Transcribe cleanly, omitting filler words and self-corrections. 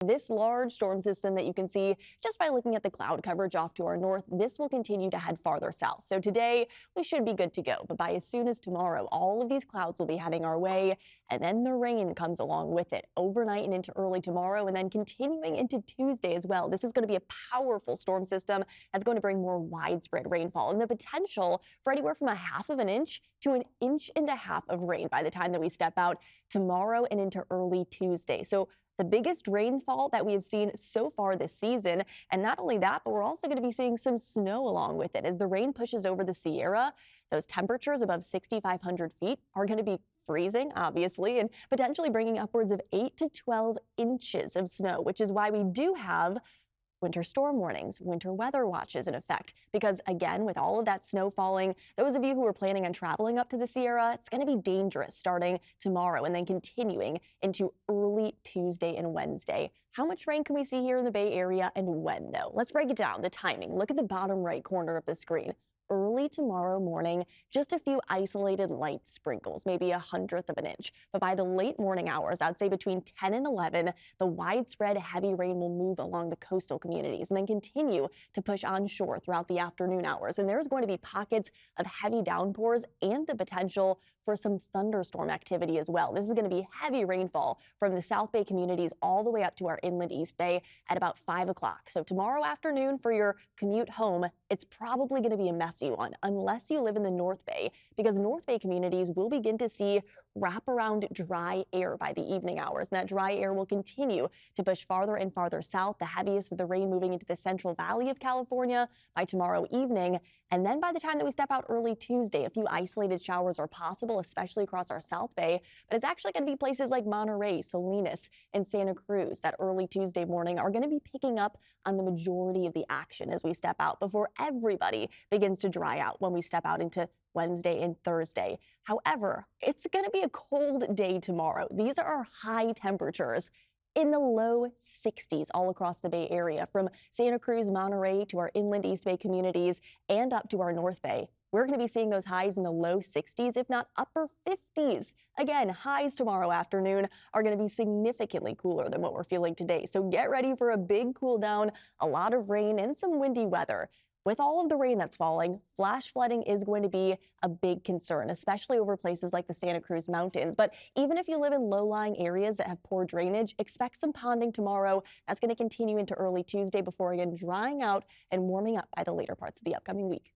This large storm system that you can see just by looking at the cloud coverage off to our north, this will continue to head farther south. So today we should be good to go. But by as soon as tomorrow, all of these clouds will be heading our way. And then the rain comes along with it overnight and into early tomorrow, and then continuing into Tuesday as well. This is going to be a powerful storm system that's going to bring more widespread rainfall and the potential for anywhere from a half of an inch to an inch and a half of rain by the time that we step out tomorrow and into early Tuesday. So the biggest rainfall that we have seen so far this season. And not only that, but we're also going to be seeing some snow along with it. As the rain pushes over the Sierra, those temperatures above 6,500 feet are going to be freezing, obviously, and potentially bringing upwards of 8 to 12 inches of snow, which is why we do have winter storm warnings, winter weather watches in effect. Because again, with all of that snow falling, those of you who are planning on traveling up to the Sierra, it's going to be dangerous starting tomorrow and then continuing into early Tuesday and Wednesday. How much rain can we see here in the Bay Area and when, though? Let's break it down. The timing. Look at the bottom right corner of the screen. Early tomorrow morning, just a few isolated light sprinkles, maybe 1/100 of an inch. But by the late morning hours, I'd say between 10 and 11, the widespread heavy rain will move along the coastal communities and then continue to push onshore throughout the afternoon hours. And there's going to be pockets of heavy downpours and the potential for some thunderstorm activity as well. This is going to be heavy rainfall from the South Bay communities all the way up to our inland East Bay at about 5 o'clock. So tomorrow afternoon for your commute home, it's probably going to be a messy one unless you live in the North Bay, because North Bay communities will begin to see wraparound dry air by the evening hours. And that dry air will continue to push farther and farther south, the heaviest of the rain moving into the Central Valley of California by tomorrow evening. And then by the time that we step out early Tuesday, a few isolated showers are possible, especially across our South Bay. But it's actually going to be places like Monterey, Salinas, and Santa Cruz that early Tuesday morning are going to be picking up on the majority of the action as we step out before everybody begins to dry out when we step out into Wednesday and Thursday. However, it's going to be a cold day tomorrow. These are our high temperatures in the low 60s all across the Bay Area, from Santa Cruz, Monterey to our inland East Bay communities and up to our North Bay. We're going to be seeing those highs in the low 60s, if not upper 50s. Again, highs tomorrow afternoon are going to be significantly cooler than what we're feeling today. So get ready for a big cool down, a lot of rain and some windy weather. With all of the rain that's falling, flash flooding is going to be a big concern, especially over places like the Santa Cruz Mountains. But even if you live in low-lying areas that have poor drainage, expect some ponding tomorrow. That's going to continue into early Tuesday before again drying out and warming up by the later parts of the upcoming week.